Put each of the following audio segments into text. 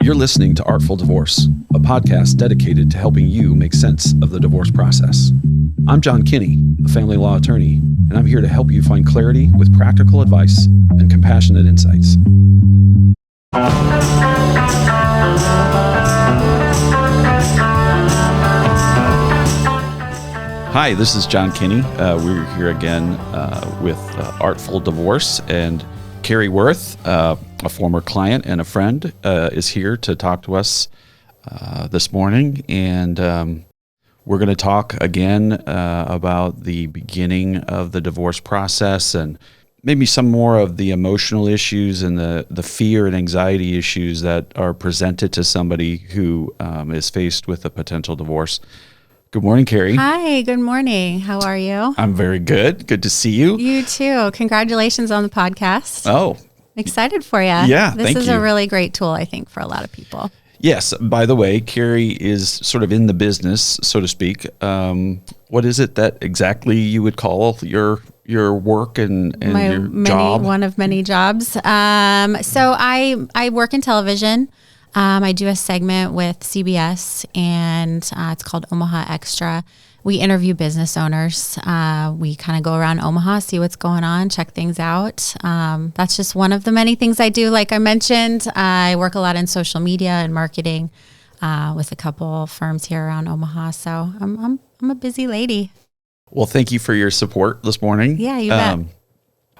You're listening to Artful Divorce, a podcast dedicated to helping you make sense of the divorce process. I'm John Kinney, a family law attorney, and I'm here to help you find clarity with practical advice and compassionate insights. Hi, this is John Kinney. We're here again with Artful Divorce, and Kary Wurth, a former client and a friend, is here to talk to us this morning, and we're going to talk again about the beginning of the divorce process and maybe some more of the emotional issues and the fear and anxiety issues that are presented to somebody who is faced with a potential divorce. Good morning, Kary. Hi, good morning. How are you? I'm very good. Good to see you. You too. Congratulations on the podcast. Oh. Excited for you. Yeah, This is a really great tool, I think, for a lot of people. Yes. By the way, Kary is sort of in the business, so to speak. What is it that exactly you would call your work and your job? One of many jobs. So I work in television. I do a segment with CBS, and it's called Omaha Extra. We interview business owners. We kind of go around Omaha, see what's going on, check things out. That's just one of the many things I do. Like I mentioned, I work a lot in social media and marketing with a couple firms here around Omaha. So I'm a busy lady. Well, thank you for your support this morning. Yeah, you bet.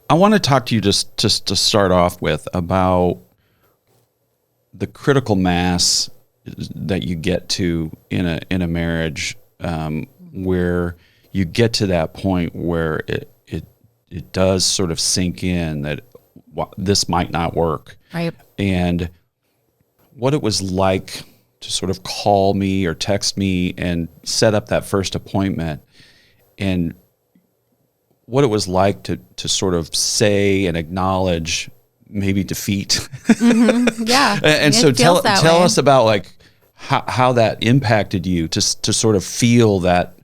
I want to talk to you just to start off with about the critical mass that you get to in a marriage, where you get to that point where it does sort of sink in that this might not work. Right. And what it was like to sort of call me or text me and set up that first appointment, and what it was like to sort of say and acknowledge maybe defeat. Mm-hmm. Yeah. And so tell us about like how that impacted you to sort of feel that,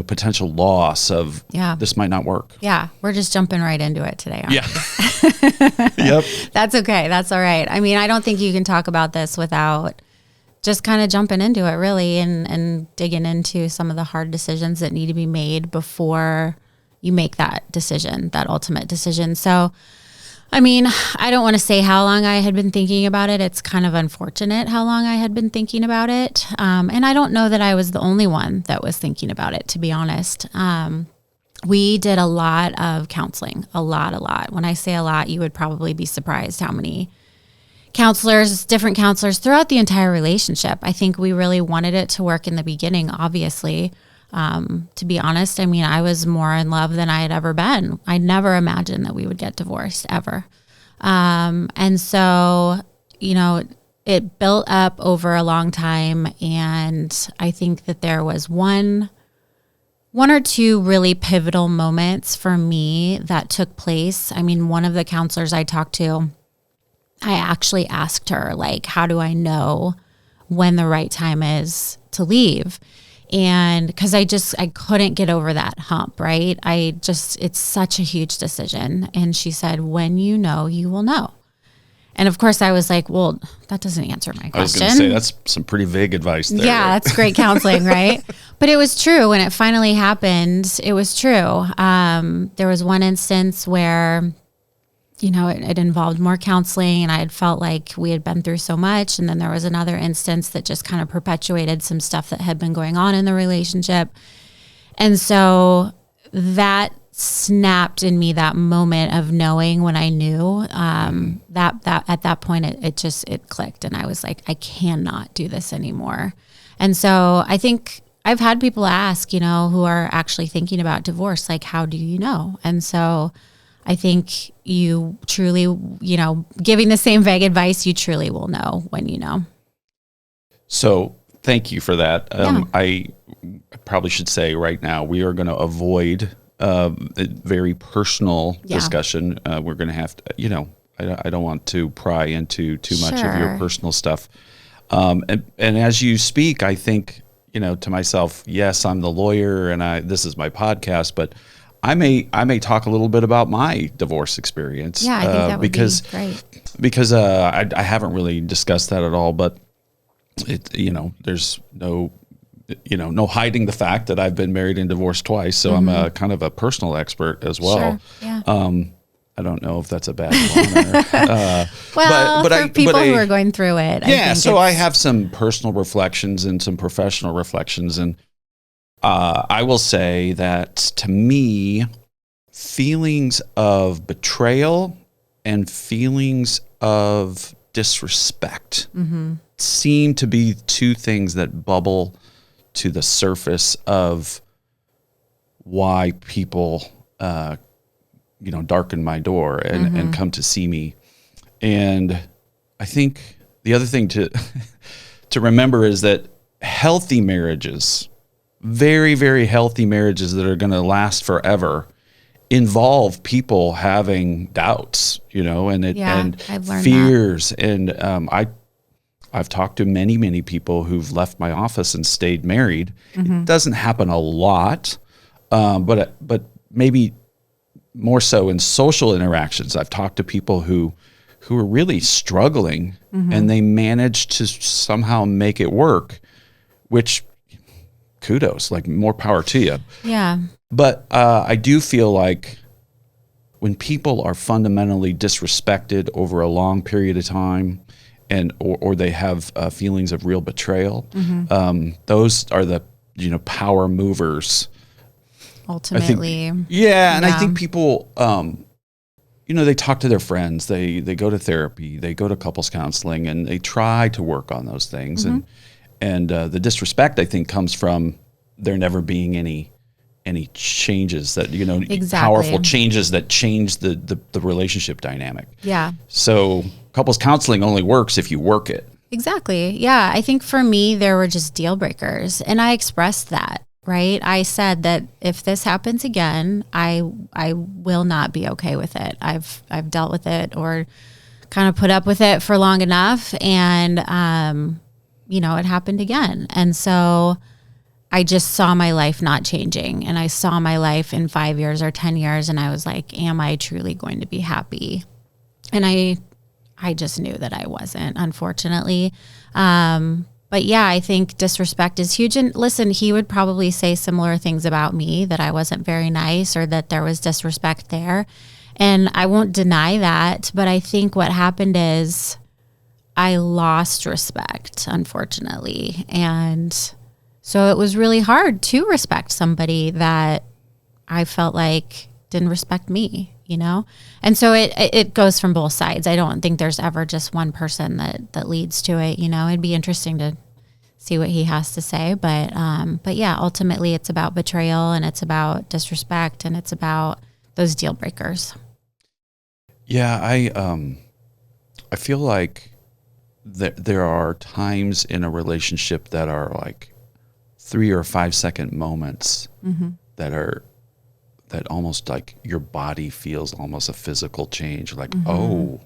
potential loss of this might not work. Yeah. We're just jumping right into it today. Yeah. Yep. That's okay. That's all right. I mean, I don't think you can talk about this without just kind of jumping into it really and digging into some of the hard decisions that need to be made before you make that decision, that ultimate decision. So, I mean, I don't want to say how long I had been thinking about it. It's kind of unfortunate how long I had been thinking about it. And I don't know that I was the only one that was thinking about it, to be honest. We did a lot of counseling, a lot. When I say a lot, you would probably be surprised how many different counselors throughout the entire relationship. I think we really wanted it to work in the beginning, obviously. To be honest, I mean, I was more in love than I had ever been. I never imagined that we would get divorced ever. And so, it built up over a long time. And I think that there was one or two really pivotal moments for me that took place. I mean, one of the counselors I talked to, I actually asked her, like, how do I know when the right time is to leave? And because I couldn't get over that hump, right? It's such a huge decision. And she said, when you know, you will know. And of course I was like, well, that doesn't answer my question. I was going to say, that's some pretty vague advice there. Yeah, right? That's great counseling, right? But it was true. When it finally happened, it was true. There was one instance where it involved more counseling, and I had felt like we had been through so much. And then there was another instance that just kind of perpetuated some stuff that had been going on in the relationship. And so that snapped in me, that moment of knowing when I knew, that at that point, it clicked. And I was like, I cannot do this anymore. And so I think I've had people ask, who are actually thinking about divorce, like, how do you know? And so I think you truly, giving the same vague advice, you truly will know when you know. So thank you for that. I probably should say right now, we are going to avoid a very personal discussion. We're going to have to, I don't want to pry into too much of your personal stuff. And as you speak, I think, to myself, yes, I'm the lawyer and this is my podcast, but I may talk a little bit about my divorce experience. Yeah, I think that would be great. Because I haven't really discussed that at all, but there's no hiding the fact that I've been married and divorced twice. So I'm a kind of a personal expert as well. Sure. Yeah. I don't know if that's a badge of honor. Well, for people who are going through it. So I have some personal reflections and some professional reflections. And I will say that to me, feelings of betrayal and feelings of disrespect seem to be two things that bubble to the surface of why people darken my door and come to see me. And I think the other thing to remember is that healthy marriages, very, very healthy marriages that are going to last forever, involve people having doubts, and fears. And I've talked to many, many people who've left my office and stayed married. It doesn't happen a lot, but maybe more so in social interactions. I've talked to people who are really struggling and they manage to somehow make it work, which kudos, like more power to you. Yeah. But I do feel like when people are fundamentally disrespected over a long period of time, or they have feelings of real betrayal, those are the power movers. Ultimately, I think people, they talk to their friends, they go to therapy, they go to couples counseling, and they try to work on those things. And the disrespect, I think, comes from there never being any changes that, powerful changes that change the relationship dynamic. Yeah. So couples counseling only works if you work it. Exactly. Yeah. I think for me, there were just deal breakers, and I expressed that, right? I said that if this happens again, I will not be okay with it. I've dealt with it or kind of put up with it for long enough, and it happened again. And so I just saw my life not changing, and I saw my life in 5 years or 10 years, and I was like, am I truly going to be happy? And I just knew that I wasn't, unfortunately. But yeah, I think disrespect is huge. And listen, he would probably say similar things about me, that I wasn't very nice or that there was disrespect there. And I won't deny that. But I think what happened is I lost respect, unfortunately. And so it was really hard to respect somebody that I felt like didn't respect me, And so it goes from both sides. I don't think there's ever just one person that leads to it, It'd be interesting to see what he has to say. But yeah, ultimately it's about betrayal, and it's about disrespect, and it's about those deal breakers. Yeah, I feel like there are times in a relationship that are like 3 or 5 second moments that almost like your body feels almost a physical change. Like, oh,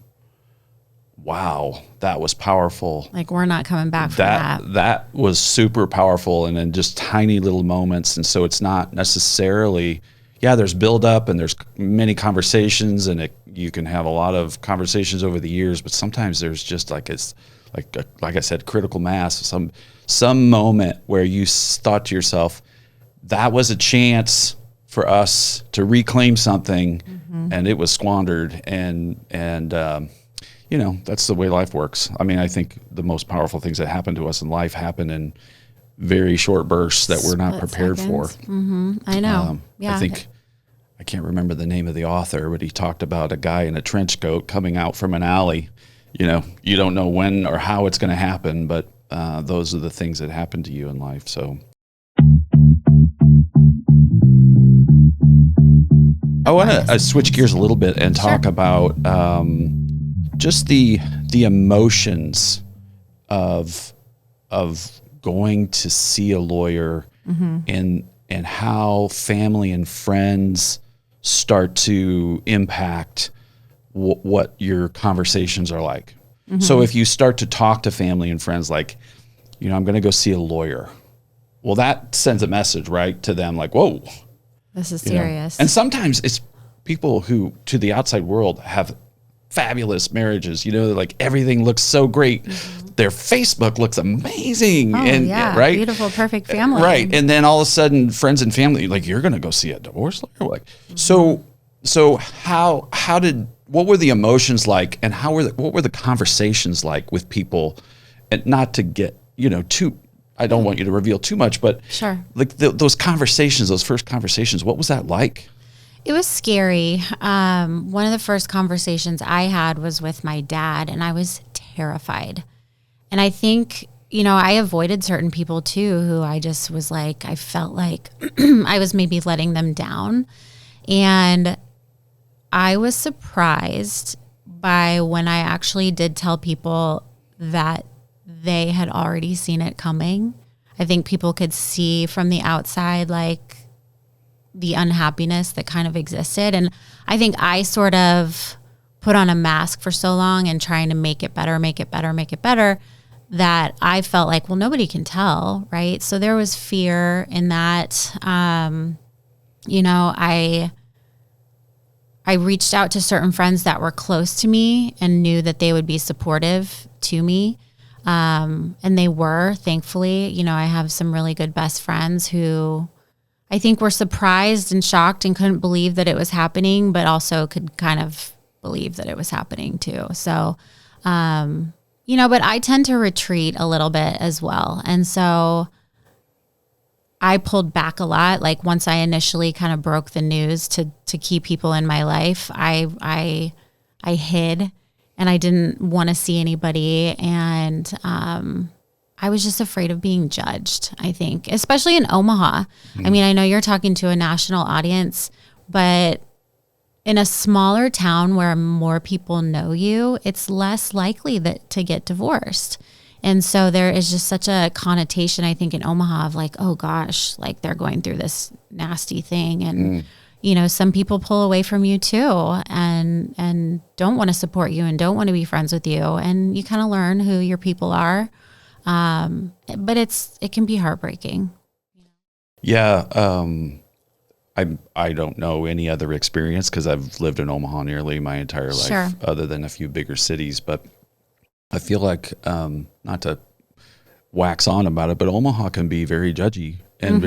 wow, that was powerful. Like, we're not coming back from that. That was super powerful. And then just tiny little moments. And so it's not necessarily, there's buildup and there's many conversations, and you can have a lot of conversations over the years, but sometimes there's just like I said, critical mass, some moment where you thought to yourself, that was a chance for us to reclaim something, and it was squandered. And that's the way life works. I mean, I think the most powerful things that happen to us in life happen in very short bursts that we're not prepared for. I know. I can't remember the name of the author, but he talked about a guy in a trench coat coming out from an alley. You don't know when or how it's going to happen, but those are the things that happen to you in life. So I want to switch gears a little bit and talk about just the emotions of going to see a lawyer, and how family and friends start to impact what your conversations are like. So if you start to talk to family and friends like, I'm going to go see a lawyer. Well, that sends a message, right, to them like, whoa. This is serious. And sometimes it's people who, to the outside world, have fabulous marriages. Like everything looks so great. Mm-hmm. Their Facebook looks amazing. Oh, and yeah, right? Beautiful, perfect family. Right. And then all of a sudden, friends and family, like, you're going to go see a divorce lawyer? Like, so what were the emotions like, and what were the conversations like with people? And not to get, too, I don't want you to reveal too much, but sure. Like those conversations, those first conversations, what was that like? It was scary. One of the first conversations I had was with my dad, and I was terrified. And I think, I avoided certain people too, who I just was like, I felt like I was maybe letting them down. And I was surprised by when I actually did tell people that they had already seen it coming. I think people could see from the outside, like, the unhappiness that kind of existed. And I think I sort of put on a mask for so long and trying to make it better, that I felt like, well, nobody can tell, right? So there was fear in that. I reached out to certain friends that were close to me and knew that they would be supportive to me. And they were, thankfully. I have some really good best friends who I think were surprised and shocked and couldn't believe that it was happening, but also could kind of believe that it was happening too. So, but I tend to retreat a little bit as well. And so I pulled back a lot. Like, once I initially kind of broke the news to keep people in my life, I hid, and I didn't want to see anybody. And, I was just afraid of being judged, I think, especially in Omaha. I mean, I know you're talking to a national audience, but in a smaller town where more people know you, it's less likely to get divorced. And so there is just such a connotation, I think, in Omaha of like, oh gosh, like they're going through this nasty thing. And, some people pull away from you too, and don't want to support you and don't want to be friends with you. And you kind of learn who your people are. But it can be heartbreaking. Yeah. I don't know any other experience, because I've lived in Omaha nearly my entire life, sure, other than a few bigger cities. But I feel like, not to wax on about it, but Omaha can be very judgy and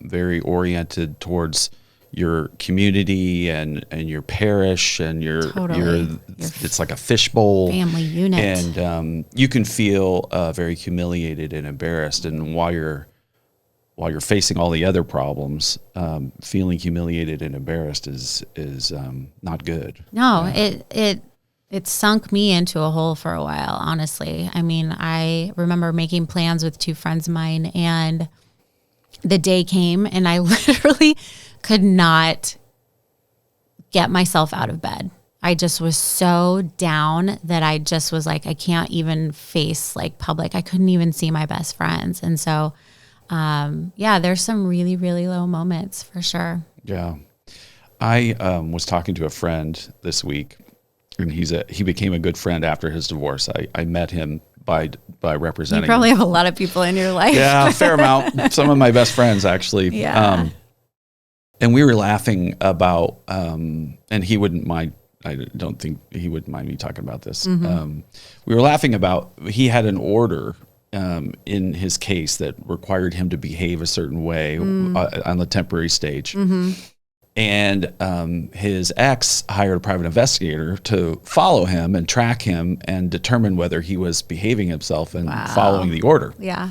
very oriented towards your community and your parish and it's like a fishbowl family unit, and you can feel very humiliated and embarrassed. And while you're facing all the other problems, feeling humiliated and embarrassed is not good. No, it sunk me into a hole for a while, honestly. I mean, I remember making plans with two friends of mine, and the day came and I literally could not get myself out of bed. I just was so down that I just was like, I can't even face like public. I couldn't even see my best friends. And so, there's some really, really low moments for sure. Yeah. I was talking to a friend this week, and he became a good friend after his divorce. I met him by representing. You probably have a lot of people in your life. Yeah, a fair amount. Some of my best friends, actually. Yeah. And we were laughing about, and he wouldn't mind. I don't think he would mind me talking about this. Mm-hmm. We were laughing about, he had an order in his case that required him to behave a certain way on the temporary stage. Mm-hmm. And his ex hired a private investigator to follow him and track him and determine whether he was behaving himself and following the order. Yeah.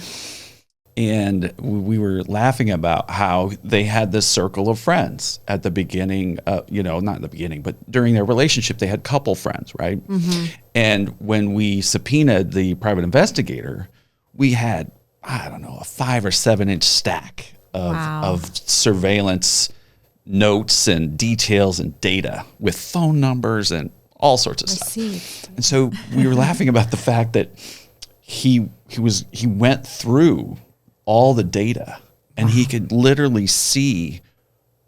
And we were laughing about how they had this circle of friends at the beginning, not in the beginning, but during their relationship, they had couple friends, right? Mm-hmm. And when we subpoenaed the private investigator, we had, I don't know, a 5 or 7 inch stack of surveillance notes and details and data with phone numbers and all sorts of stuff. And so we were laughing about the fact that he went through all the data, and he could literally see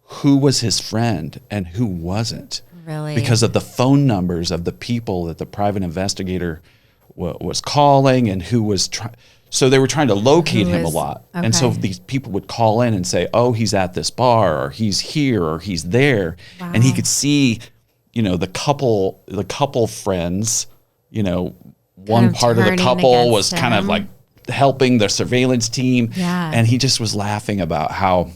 who was his friend and who wasn't. Really? Because of the phone numbers of the people that the private investigator was calling, and who was So they were trying to locate him a lot. Okay. And so these people would call in and say, oh, he's at this bar, or he's here, or he's there. Wow. And he could see, the couple friends, one part of the couple was kind of like helping the surveillance team. Yeah. And he just was laughing about how,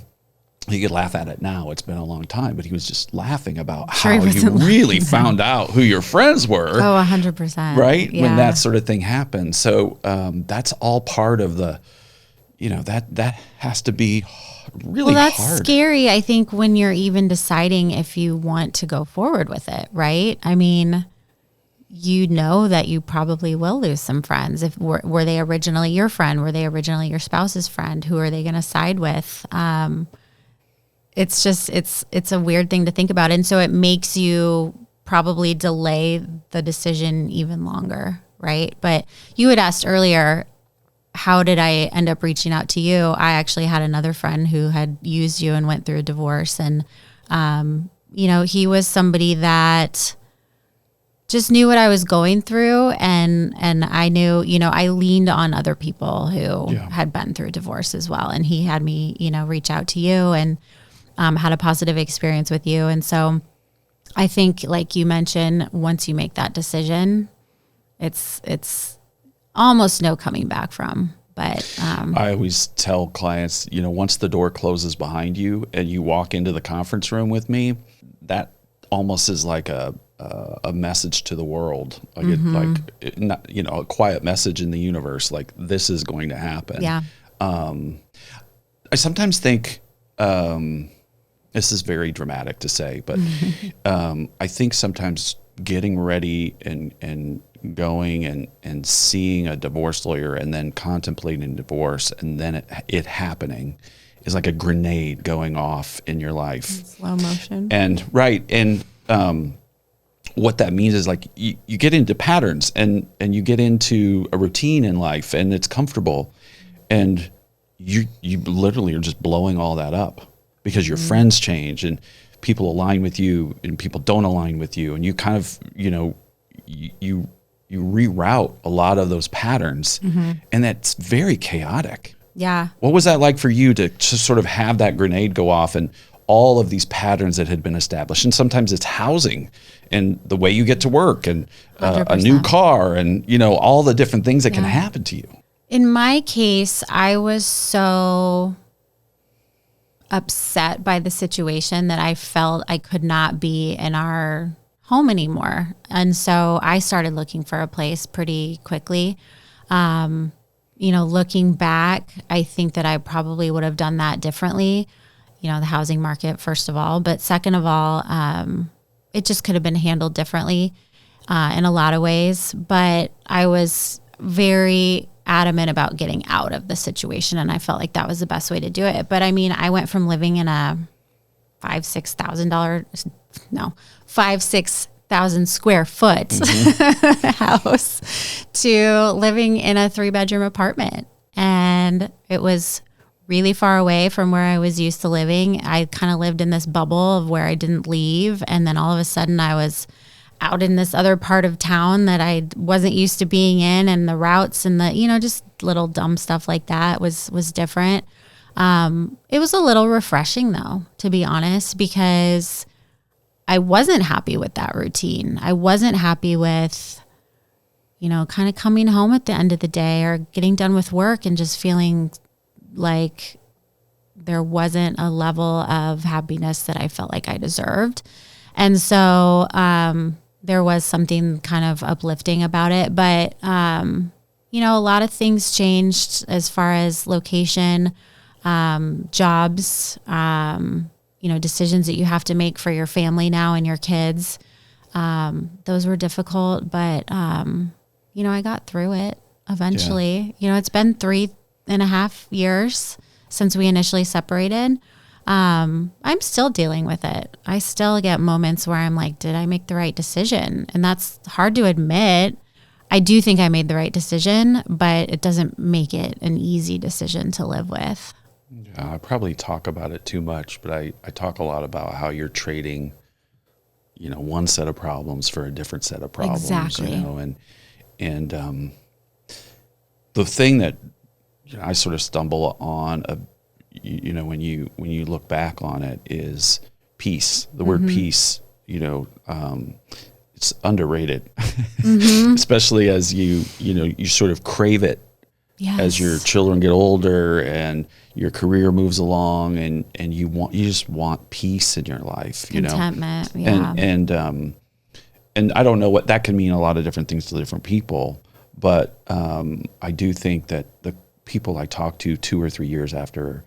you could laugh at it now, it's been a long time, but he was just laughing about how you really found out who your friends were. Oh, 100%. Right? Yeah. When that sort of thing happened. So that's all part of the, that has to be really hard. Well, that's scary, I think, when you're even deciding if you want to go forward with it, right? I mean, that you probably will lose some friends. If were they originally your friend? Were they originally your spouse's friend? Who are they going to side with? It's just, it's a weird thing to think about. And so it makes you probably delay the decision even longer, right? But you had asked earlier, how did I end up reaching out to you? I actually had another friend who had used you and went through a divorce. And, he was somebody that just knew what I was going through. And I knew, I leaned on other people who had been through divorce as well. And he had me, reach out to you and had a positive experience with you. And so I think, like you mentioned, once you make that decision, it's almost no coming back from. But I always tell clients, once the door closes behind you and you walk into the conference room with me, that almost is like a message to the world, like a quiet message in the universe, like this is going to happen. Yeah. I sometimes think, this is very dramatic to say, but I think sometimes getting ready and going and seeing a divorce lawyer and then contemplating divorce and then it happening is like a grenade going off in your life. In slow motion. And right. And what that means is like you get into patterns and you get into a routine in life and it's comfortable and you literally are just blowing all that up because your friends change and people align with you and people don't align with you. And you kind of, you reroute a lot of those patterns and that's very chaotic. Yeah. What was that like for you to sort of have that grenade go off and all of these patterns that had been established? And sometimes it's housing and the way you get to work and a new car and, all the different things that can happen to you. In my case, I was so upset by the situation that I felt I could not be in our home anymore. And so I started looking for a place pretty quickly. Looking back, I think that I probably would have done that differently. The housing market, first of all, but second of all, it just could have been handled differently in a lot of ways. But I was very adamant about getting out of the situation, and I felt like that was the best way to do it. But I mean, I went from living in a 6,000 square foot house to living in a 3-bedroom apartment. And it was really far away from where I was used to living. I kind of lived in this bubble of where I didn't leave. And then all of a sudden I was out in this other part of town that I wasn't used to being in, and the routes and the, just little dumb stuff like that was different. It was a little refreshing though, to be honest, because I wasn't happy with that routine. I wasn't happy with, kind of coming home at the end of the day or getting done with work and just feeling like there wasn't a level of happiness that I felt like I deserved. And so there was something kind of uplifting about it. But, a lot of things changed as far as location, jobs, decisions that you have to make for your family now and your kids. Those were difficult, but, I got through it eventually. Yeah. It's been 3.5 years since we initially separated. I'm still dealing with it. I still get moments where I'm like, did I make the right decision? And that's hard to admit. I do think I made the right decision, but it doesn't make it an easy decision to live with. Yeah, I probably talk about it too much, but I talk a lot about how you're trading, one set of problems for a different set of problems. Exactly. And the thing that I sort of stumble on when you look back on it, is peace. The word peace, it's underrated, especially as you sort of crave it as your children get older and your career moves along, and you just want peace in your life, contentment, yeah. And I don't know what that can mean. A lot of different things to different people, but I do think that the people I talk to 2 or 3 years after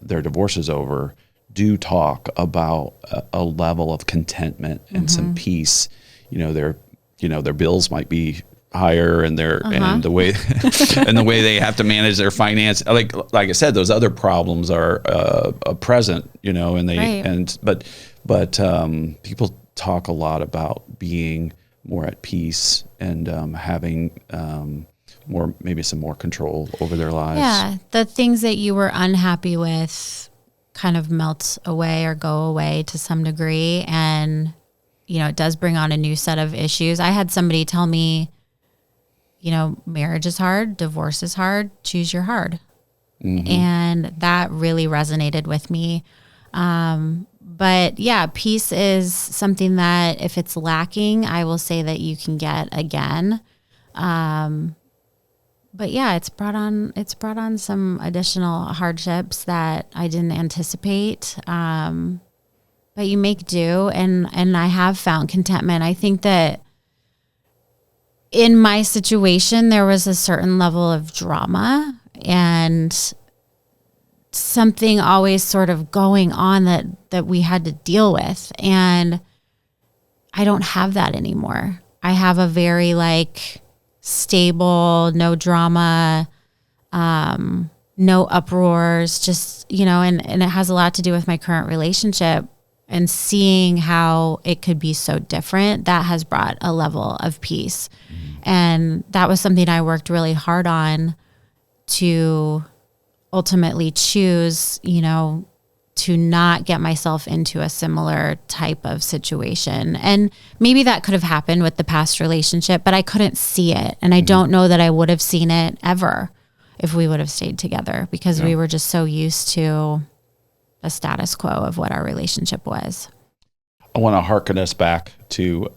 their divorce is over do talk about a level of contentment and some peace. Their bills might be higher, and and the way and the way they have to manage their finance. Like I said, those other problems are present, and they but people talk a lot about being more at peace and having some more control over their lives. Yeah, the things that you were unhappy with kind of melt away or go away to some degree, and it does bring on a new set of issues. I had somebody tell me, marriage is hard, divorce is hard, choose your hard. And that really resonated with me. But yeah, peace is something that if it's lacking, I will say that you can get again. But yeah, it's brought on some additional hardships that I didn't anticipate. But you make do, and I have found contentment. I think that in my situation, there was a certain level of drama and something always sort of going on that we had to deal with. And I don't have that anymore. I have a very stable, no drama, no uproars, just, and it has a lot to do with my current relationship, and seeing how it could be so different. That has brought a level of peace. And that was something I worked really hard on to ultimately choose, to not get myself into a similar type of situation. And maybe that could have happened with the past relationship, but I couldn't see it. And I don't know that I would have seen it ever if we would have stayed together, because we were just so used to the status quo of what our relationship was. I want to hearken us back to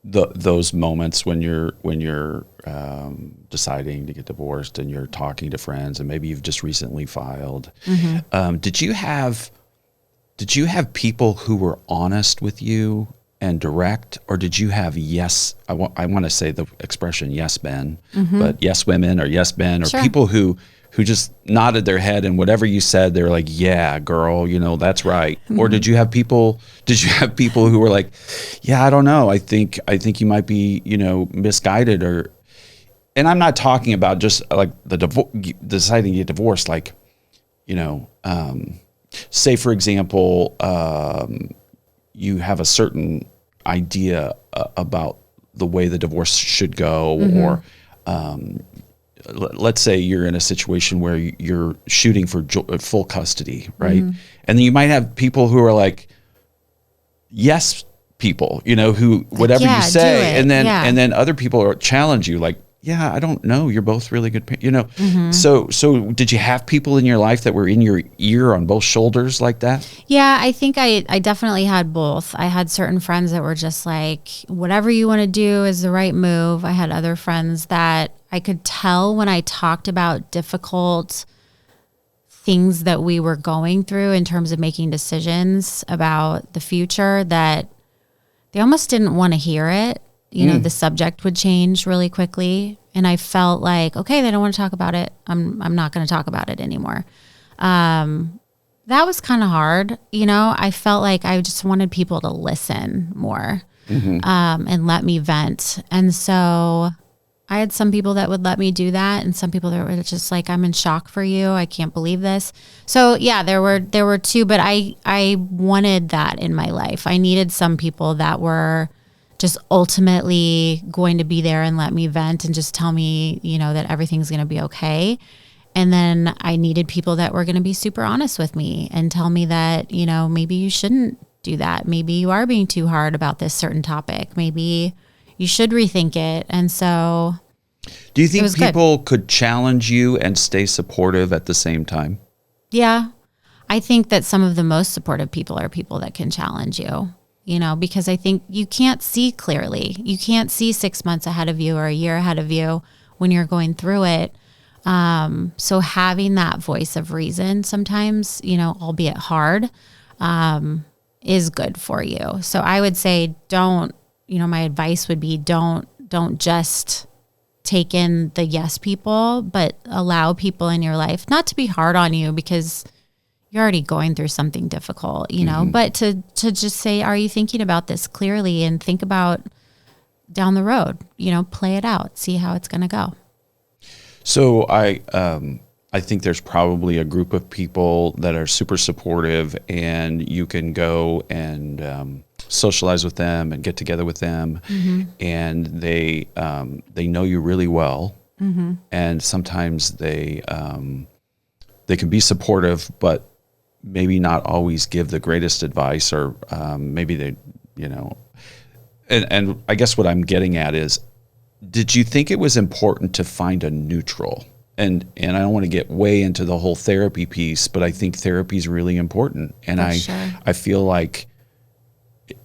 those moments when you're deciding to get divorced and you're talking to friends, and maybe you've just recently filed. Did you have people who were honest with you and direct, or did you have I want to say the expression yes men, but yes women or yes men, or people who just nodded their head, and whatever you said, they were like, yeah, girl, that's right. Or did you have people who were like, yeah, I don't know, I think you might be, misguided, and I'm not talking about just like deciding to get divorced, say for example, you have a certain idea about the way the divorce should go, or let's say you're in a situation where you're shooting for full custody, right? And then you might have people who are like, yes, people, who whatever you say, and then other people challenge you, like, yeah, I don't know, you're both really good, So did you have people in your life that were in your ear on both shoulders like that? Yeah, I think I definitely had both. I had certain friends that were just like, whatever you want to do is the right move. I had other friends that I could tell when I talked about difficult things that we were going through in terms of making decisions about the future, that they almost didn't want to hear it. The subject would change really quickly. And I felt like, okay, they don't want to talk about it. I'm not going to talk about it anymore. That was kind of hard. I felt like I just wanted people to listen more, and let me vent. And so I had some people that would let me do that, and some people that were just like, I'm in shock for you. I can't believe this. So yeah, there were two, but I wanted that in my life. I needed some people that were just ultimately going to be there and let me vent and just tell me, that everything's going to be okay. And then I needed people that were going to be super honest with me and tell me that, maybe you shouldn't do that. Maybe you are being too hard about this certain topic. Maybe you should rethink it. And so Do you think was people could challenge you and stay supportive at the same time? Yeah. I think that some of the most supportive people are people that can challenge you, because I think you can't see clearly. You can't see 6 months ahead of you or a year ahead of you when you're going through it. So having that voice of reason sometimes, albeit hard, is good for you. So I would say my advice would be don't just take in the yes people, but allow people in your life not to be hard on you because you're already going through something difficult, but to just say, are you thinking about this clearly, and think about down the road, play it out, see how it's going to go. So I think there's probably a group of people that are super supportive, and you can go and socialize with them and get together with them, and they know you really well, and sometimes they can be supportive, but maybe not always give the greatest advice, or maybe they, and I guess what I'm getting at is, did you think it was important to find a neutral? And I don't want to get way into the whole therapy piece, but I think therapy is really important. And I feel like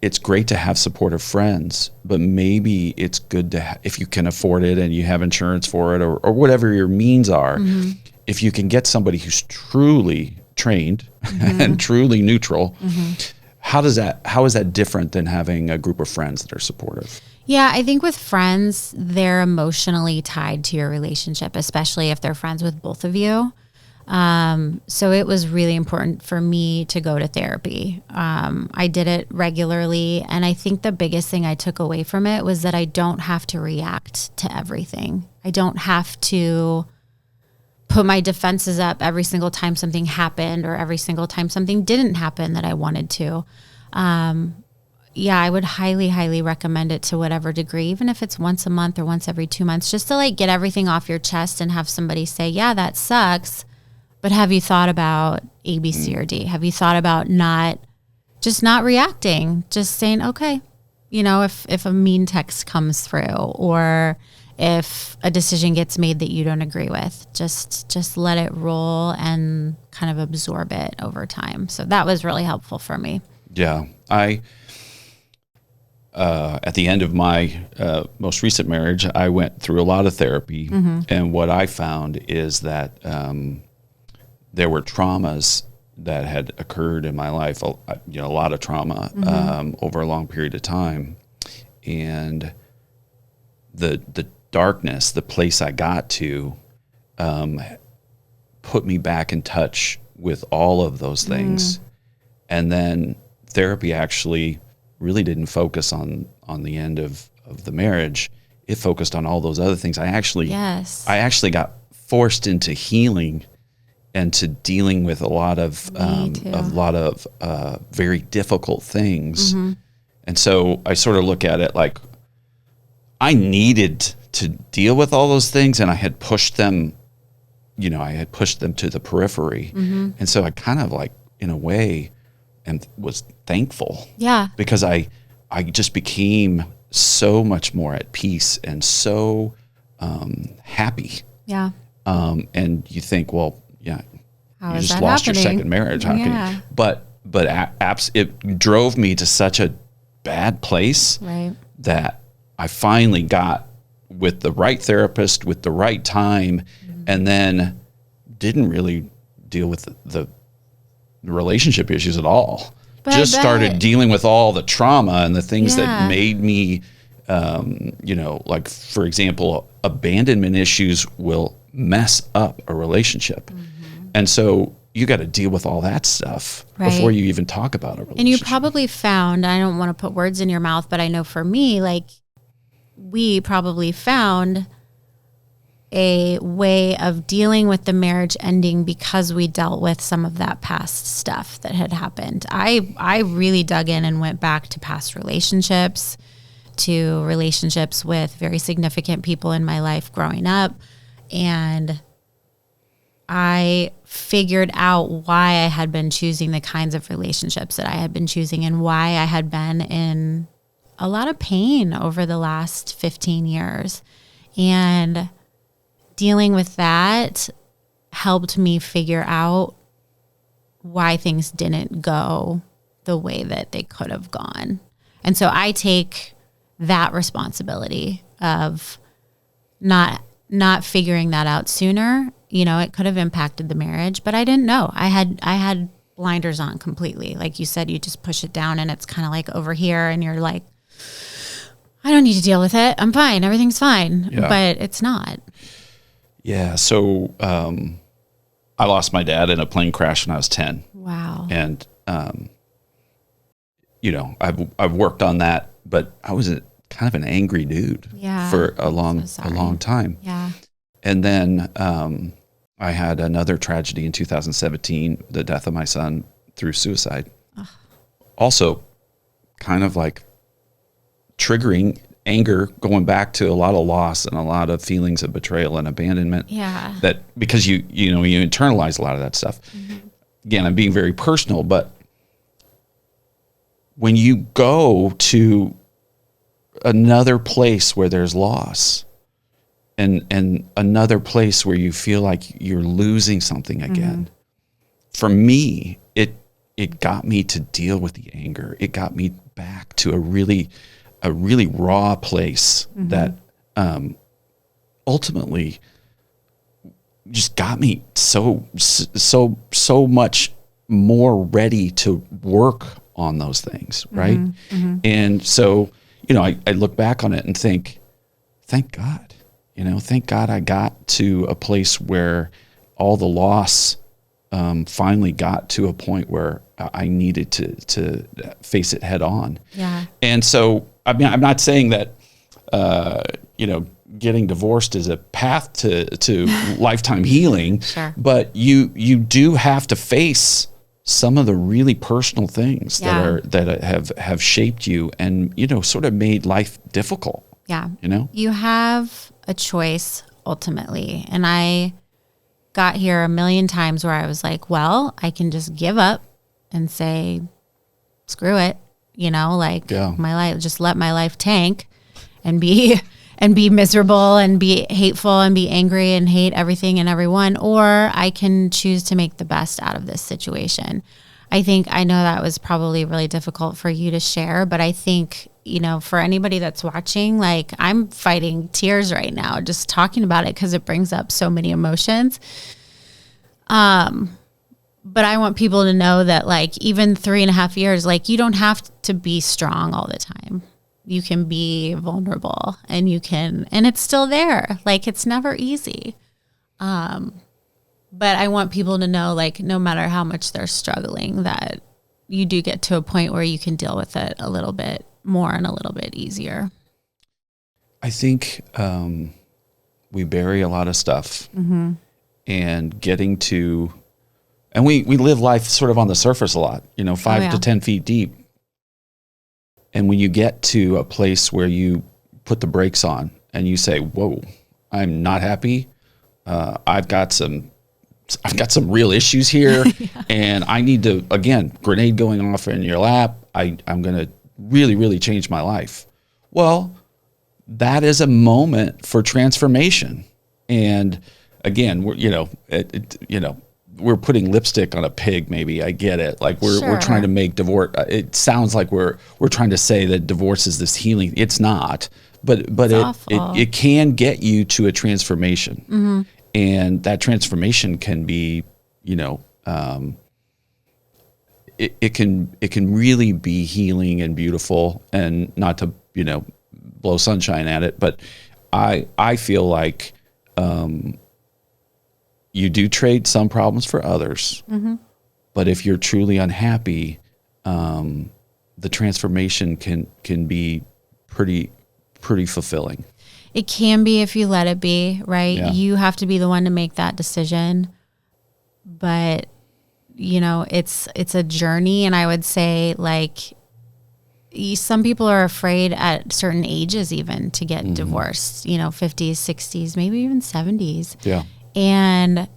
it's great to have supportive friends, but maybe it's good to, if you can afford it and you have insurance for it, or whatever your means are, if you can get somebody who's truly trained and truly neutral, how is that different than having a group of friends that are supportive? Yeah, I think with friends, they're emotionally tied to your relationship, especially if they're friends with both of you. So it was really important for me to go to therapy. I did it regularly. And I think the biggest thing I took away from it was that I don't have to react to everything. I don't have to put my defenses up every single time something happened or every single time something didn't happen that I wanted to. Yeah, I would highly, highly recommend it to whatever degree, even if it's once a month or once every 2 months, just to get everything off your chest and have somebody say, yeah, that sucks, but have you thought about A, B, C, or D? Have you thought about not reacting, just saying, okay, if a mean text comes through, or if a decision gets made that you don't agree with, just let it roll and kind of absorb it over time. So that was really helpful for me. Yeah. At the end of my most recent marriage, I went through a lot of therapy, and what I found is that there were traumas that had occurred in my life, a lot of trauma over a long period of time, and the darkness, the place I got to, put me back in touch with all of those things, and then therapy actually really didn't focus on the end of the marriage. It focused on all those other things. I actually got forced into healing and to dealing with a lot of very difficult things. And so I sort of look at it like I needed to deal with all those things, and I had pushed them, to the periphery. And so I kind of in a way, and was thankful. Yeah. Because I just became so much more at peace and so happy. Yeah. And you think, well, yeah, How you is just that lost happening? your second marriage. How can you? But it drove me to such a bad place, right, that I finally got with the right therapist, with the right time, and then didn't really deal with the relationship issues at all. But just started dealing with all the trauma and the things that made me, for example, abandonment issues will mess up a relationship. And so you got to deal with all that stuff before you even talk about a relationship. And you probably found, I don't want to put words in your mouth, but I know for me, we probably found a way of dealing with the marriage ending because we dealt with some of that past stuff that had happened. I really dug in and went back to past relationships, to relationships with very significant people in my life growing up. And I figured out why I had been choosing the kinds of relationships that I had been choosing, and why I had been in a lot of pain over the last 15 years. And dealing with that helped me figure out why things didn't go the way that they could have gone. And so I take that responsibility of not figuring that out sooner. You know, it could have impacted the marriage, but I didn't know. I had blinders on completely. Like you said, you just push it down and it's kind of like over here and you're like, I don't need to deal with it. I'm fine. Everything's fine. Yeah. But it's not. Yeah. So I lost my dad in a plane crash when I was 10. Wow. And, you know, I've worked on that, but I was kind of an angry dude for a long time. Yeah. And then I had another tragedy in 2017, the death of my son through suicide. Ugh. Also kind of like triggering anger, going back to a lot of loss and a lot of feelings of betrayal and abandonment. Yeah. That because you internalize a lot of that stuff. Mm-hmm. Again, I'm being very personal, but when you go to another place where there's loss and another place where you feel like you're losing something again, for me, it got me to deal with the anger. It got me back to a really raw place that ultimately just got me so much more ready to work on those things, right? Mm-hmm. And so, you know, I look back on it and think, thank God, thank God I got to a place where all the loss finally got to a point where I needed to face it head on. Yeah. And so, I mean, I'm not saying that, getting divorced is a path to lifetime healing, sure. But you do have to face some of the really personal things that have shaped you and, sort of made life difficult. Yeah. You have a choice ultimately. And I got here a million times where I was like, well, I can just give up and say, screw it, my life, just let my life tank and be miserable and be hateful and be angry and hate everything and everyone, or I can choose to make the best out of this situation. I know that was probably really difficult for you to share, but I think, for anybody that's watching, like I'm fighting tears right now, just talking about it because it brings up so many emotions. But I want people to know that like even 3.5 years, like you don't have to be strong all the time. You can be vulnerable and and it's still there. Like it's never easy. But I want people to know, like, no matter how much they're struggling, that you do get to a point where you can deal with it a little bit more and a little bit easier. I think we bury a lot of stuff and getting to, and we live life sort of on the surface a lot, 5 to 10 feet deep. And when you get to a place where you put the brakes on and you say, whoa, I'm not happy. I've got some real issues here and I need to, again, grenade going off in your lap. I'm going to really, really change my life. Well, that is a moment for transformation. And again, we're putting lipstick on a pig. Maybe I get it. Like we're trying to make divorce. It sounds like we're trying to say that divorce is this healing. It's not, but it can get you to a transformation, and that transformation can be, it can really be healing and beautiful, and not to blow sunshine at it, but I feel like. You do trade some problems for others, but if you're truly unhappy, the transformation can be pretty fulfilling. It can be if you let it be, right? Yeah. You have to be the one to make that decision, but it's a journey, and I would say like some people are afraid at certain ages even to get divorced. 50s, 60s, maybe even 70s. Yeah. And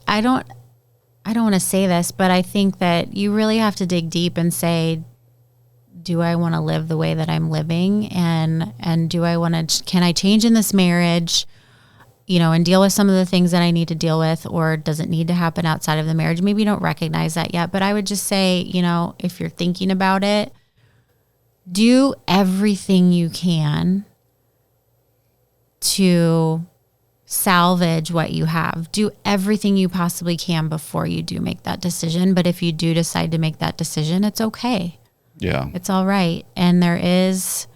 I don't want to say this, but I think that you really have to dig deep and say, do I want to live the way that I'm living? And do I want to, can I change in this marriage, and deal with some of the things that I need to deal with, or does it need to happen outside of the marriage? Maybe you don't recognize that yet, but I would just say, if you're thinking about it, do everything you can to salvage what you have. Do everything you possibly can before you do make that decision. But if you do decide to make that decision, it's okay. Yeah. It's all right. And there is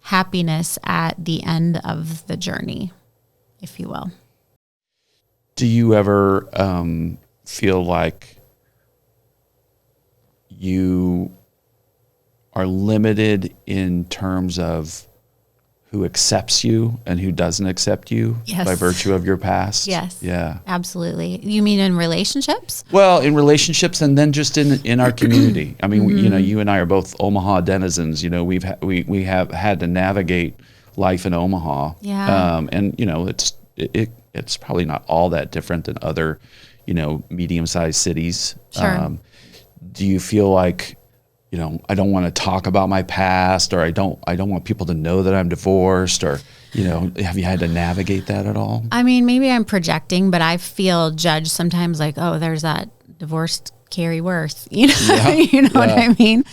happiness at the end of the journey, if you will. Do you ever feel like you are limited in terms of who accepts you and who doesn't accept you by virtue of your past? Yes. Yeah. Absolutely. You mean in relationships? Well, in relationships, and then just in our community. I mean, you and I are both Omaha denizens. We have had to navigate life in Omaha. Yeah. And it's probably not all that different than other, medium-sized cities. Sure. Do you feel like, I don't want to talk about my past, or I don't want people to know that I'm divorced, or, have you had to navigate that at all? I mean, maybe I'm projecting, but I feel judged sometimes, like, oh, there's that divorced Kary Wurth, Yeah. What I mean?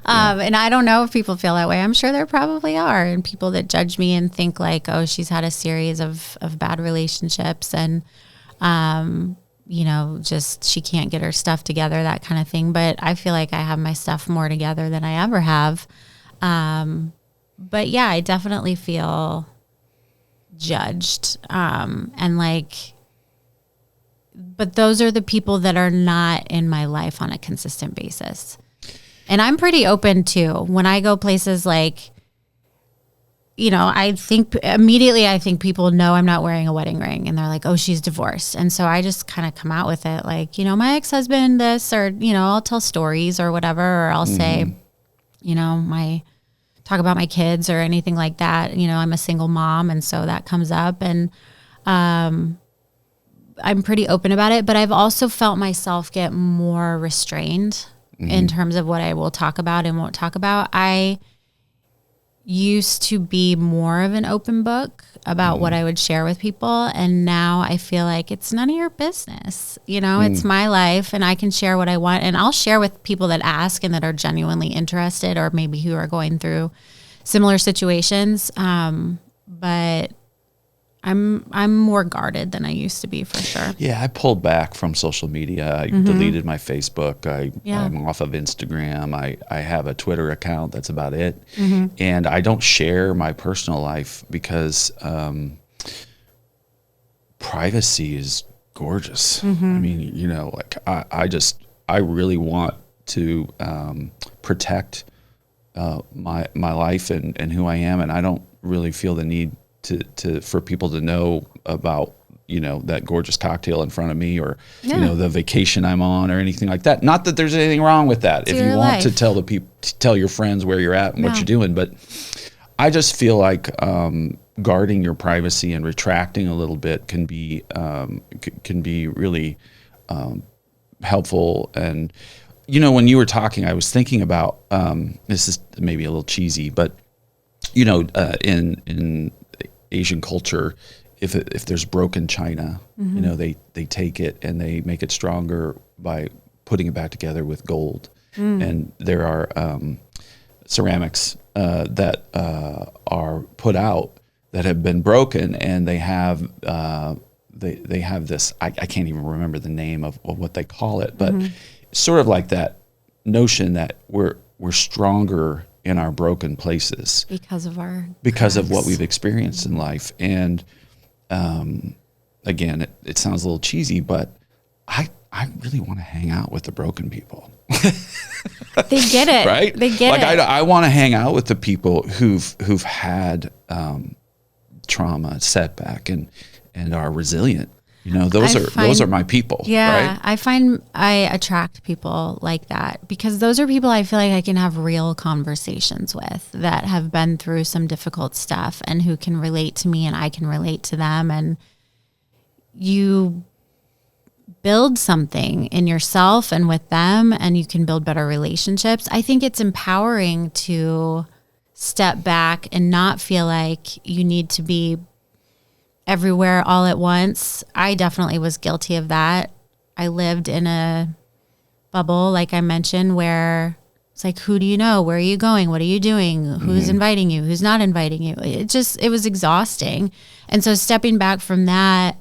And I don't know if people feel that way. I'm sure there probably are, and people that judge me and think like, oh, she's had a series of bad relationships, and, just she can't get her stuff together, that kind of thing. But I feel like I have my stuff more together than I ever have. But yeah, I definitely feel judged. But those are the people that are not in my life on a consistent basis. And I'm pretty open too. When I go places like, I think people know I'm not wearing a wedding ring, and they're like, oh, she's divorced. And so I just kind of come out with it like, my ex-husband this, or, I'll tell stories or whatever, or I'll say, talk about my kids or anything like that. I'm a single mom, and so that comes up, and I'm pretty open about it. But I've also felt myself get more restrained in terms of what I will talk about and won't talk about. I used to be more of an open book about what I would share with people. And now I feel like it's none of your business. It's my life, and I can share what I want, and I'll share with people that ask and that are genuinely interested, or maybe who are going through similar situations. But I'm more guarded than I used to be, for sure. Yeah, I pulled back from social media. I deleted my Facebook. I'm off of Instagram. I have a Twitter account. That's about it. And I don't share my personal life because privacy is gorgeous. I mean, I really want to protect my life and who I am, and I don't really feel the need for people to know about, that gorgeous cocktail in front of me, or, the vacation I'm on, or anything like that. Not that there's anything wrong with that. If you want to tell your friends where you're at and what you're doing, but I just feel like guarding your privacy and retracting a little bit can be really helpful. And, when you were talking, I was thinking about, this is maybe a little cheesy, but, in Asian culture, if there's broken china, they take it and they make it stronger by putting it back together with gold. And there are ceramics that are put out that have been broken, and they have they have this, I can't even remember the name of what they call it, but sort of like that notion that we're stronger in our broken places because of what we've experienced in life. And again, it sounds a little cheesy, but I really want to hang out with the broken people. They get it, right? They get it. I want to hang out with the people who've had trauma, setback, and are resilient. Those are my people. Yeah, right? I find I attract people like that because those are people I feel like I can have real conversations with that have been through some difficult stuff and who can relate to me and I can relate to them. And you build something in yourself and with them, and you can build better relationships. I think it's empowering to step back and not feel like you need to be everywhere all at once. I definitely was guilty of that. I lived in a bubble, like I mentioned, where it's like, who do you know? Where are you going? What are you doing? Who's inviting you? Who's not inviting you? It was exhausting. And so stepping back from that,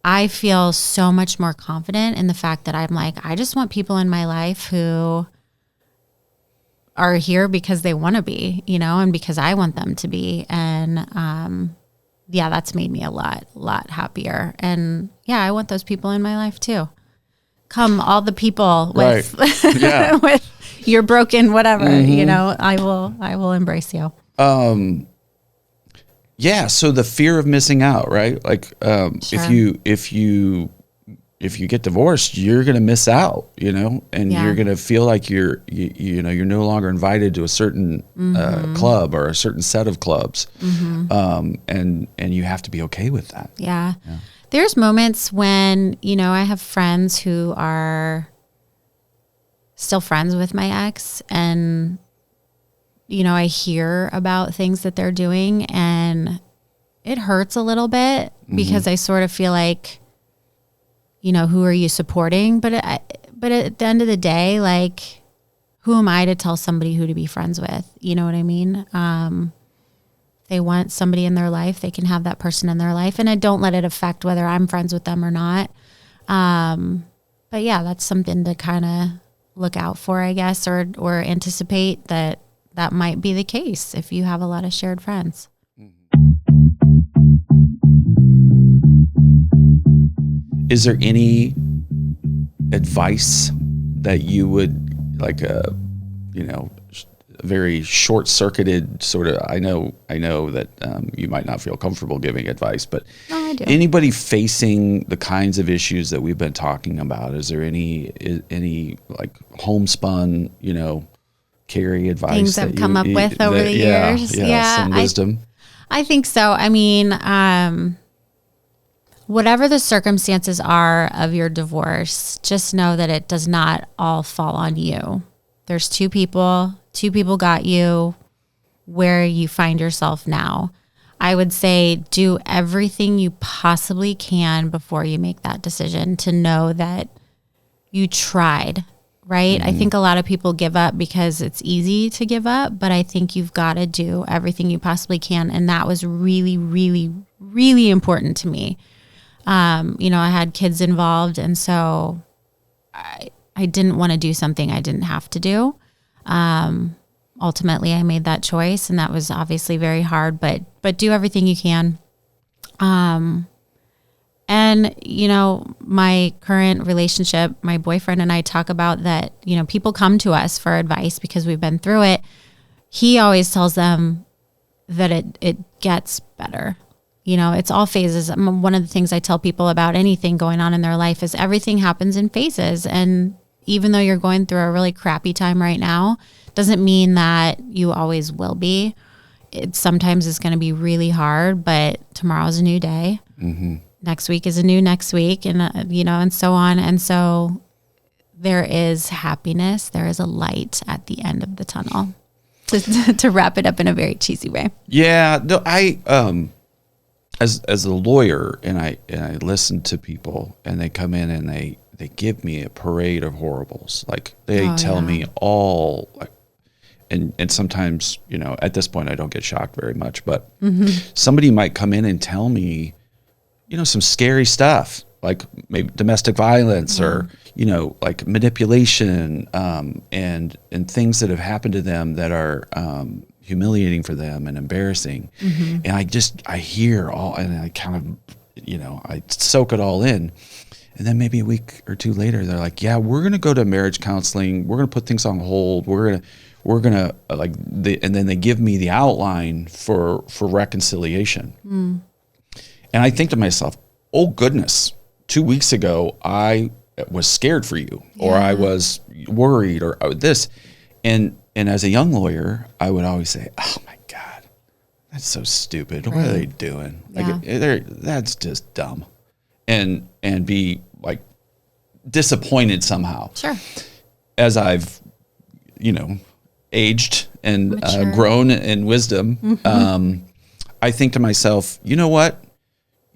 I feel so much more confident in the fact that I'm like, I just want people in my life who are here because they want to be, and because I want them to be. And that's made me a lot happier. And I want those people in my life too. Come, all the people with with your broken whatever, I will embrace you. So the fear of missing out, right? Like, Sure. if you get divorced, you're going to miss out, and you're going to feel like you're no longer invited to a certain club or a certain set of clubs. And you have to be okay with that. Yeah. There's moments when, I have friends who are still friends with my ex, and I hear about things that they're doing, and it hurts a little bit because I sort of feel like, who are you supporting? But at the end of the day, like, who am I to tell somebody who to be friends with? You know what I mean? They want somebody in their life, they can have that person in their life, and I don't let it affect whether I'm friends with them or not. But that's something to kind of look out for, I guess, or anticipate that might be the case if you have a lot of shared friends. Is there any advice that you would like, a very short-circuited sort of, I know that you might not feel comfortable giving advice, but No, I do. Anybody facing the kinds of issues that we've been talking about, is there any like homespun, Kary advice Things I've come up with over the years? Yeah, some wisdom. I think so. I mean, whatever the circumstances are of your divorce, just know that it does not all fall on you. There's two people got you where you find yourself now. I would say do everything you possibly can before you make that decision to know that you tried, right? I think a lot of people give up because it's easy to give up, but I think you've got to do everything you possibly can. And that was really, really, really important to me. I had kids involved, and so I didn't want to do something I didn't have to do. Ultimately, I made that choice, and that was obviously very hard, but do everything you can. And, my current relationship, my boyfriend and I talk about that, people come to us for advice because we've been through it. He always tells them that it gets better. It's all phases. One of the things I tell people about anything going on in their life is everything happens in phases. And even though you're going through a really crappy time right now, doesn't mean that you always will be. It sometimes is going to be really hard, but tomorrow's a new day. Mm-hmm. Next week is a new next week, and and so on. And so there is happiness. There is a light at the end of the tunnel. To wrap it up in a very cheesy way. Yeah, no, I as a lawyer, and I listen to people, and they come in and they give me a parade of horribles. Like they tell me all, like, and sometimes, at this point I don't get shocked very much, but somebody might come in and tell me, some scary stuff, like maybe domestic violence or, like manipulation, and things that have happened to them that are humiliating for them and embarrassing. And I hear all, and I kind of, I soak it all in. And then maybe a week or two later, they're like, yeah, we're going to go to marriage counseling. We're going to put things on hold. We're going to and then they give me the outline for reconciliation. And I think to myself, oh goodness, 2 weeks ago, I was scared for you, or I was worried, or this. And as a young lawyer, I would always say, oh my God, that's so stupid. What are they doing? Like, that's just dumb. And be like disappointed somehow. Sure. As I've, aged and grown in wisdom, I think to myself, you know what?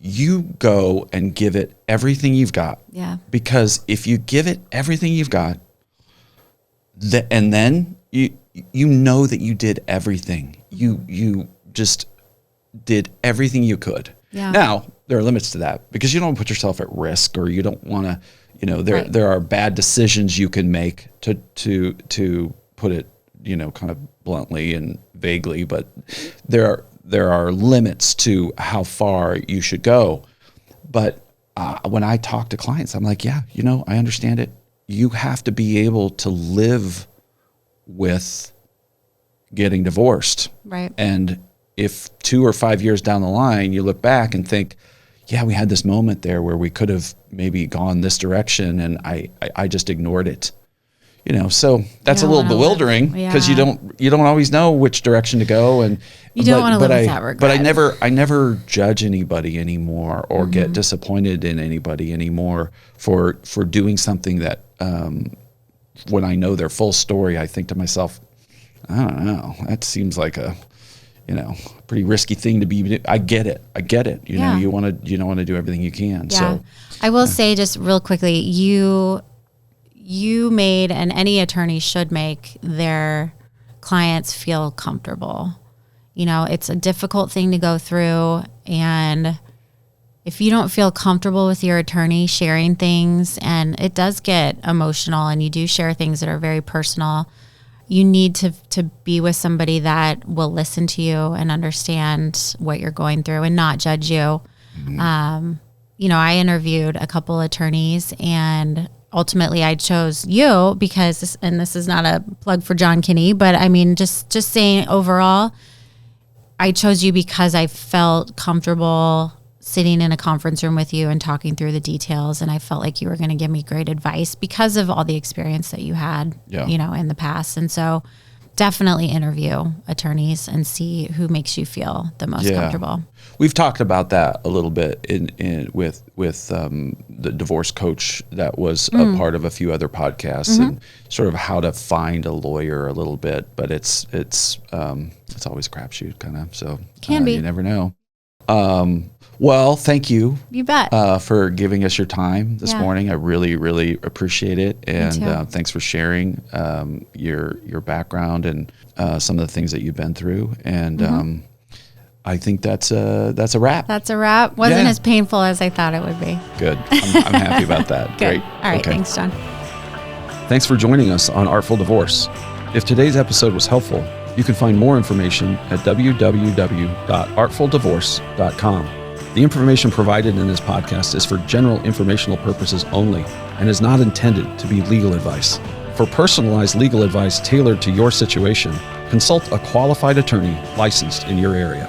You go and give it everything you've got. Yeah. Because if you give it everything you've got, and then you know that you did everything. You just did everything you could. Yeah. Now, there are limits to that because you don't put yourself at risk, or you don't want to, there are bad decisions you can make to put it, kind of bluntly and vaguely, but there are limits to how far you should go. But when I talk to clients, I'm like, yeah, I understand it. You have to be able to live with getting divorced. Right. And if 2 or 5 years down the line, you look back and think, yeah, we had this moment there where we could have maybe gone this direction and I just ignored it. So that's a little bewildering because you don't always know which direction to go, and you don't want to live with that regret. But I never judge anybody anymore or get disappointed in anybody anymore for doing something that when I know their full story, I think to myself, I don't know, that seems like a pretty risky thing to be. I get it. You know, you want to do everything you can. Yeah. So I will say just real quickly, you made, and any attorney should make, their clients feel comfortable. It's a difficult thing to go through. And if you don't feel comfortable with your attorney sharing things, and it does get emotional and you do share things that are very personal, you need to be with somebody that will listen to you and understand what you're going through and not judge you. I interviewed a couple attorneys, and ultimately I chose you because, and this is not a plug for John Kinney, but I mean, just saying overall, I chose you because I felt comfortable sitting in a conference room with you and talking through the details. And I felt like you were going to give me great advice because of all the experience that you had, in the past. And so definitely interview attorneys and see who makes you feel the most comfortable. We've talked about that a little bit with the divorce coach that was a part of a few other podcasts, and sort of how to find a lawyer a little bit, but it's always a crapshoot kind of. So can be. You never know. Well, thank you. You bet. For giving us your time this morning. I really, really appreciate it. And thanks for sharing your background and some of the things that you've been through. And I think that's a wrap. That's a wrap. Wasn't as painful as I thought it would be. Good. I'm happy about that. Good. Great. All right. Okay. Thanks, John. Thanks for joining us on Artful Divorce. If today's episode was helpful, you can find more information at www.artfuldivorce.com. The information provided in this podcast is for general informational purposes only and is not intended to be legal advice. For personalized legal advice tailored to your situation, consult a qualified attorney licensed in your area.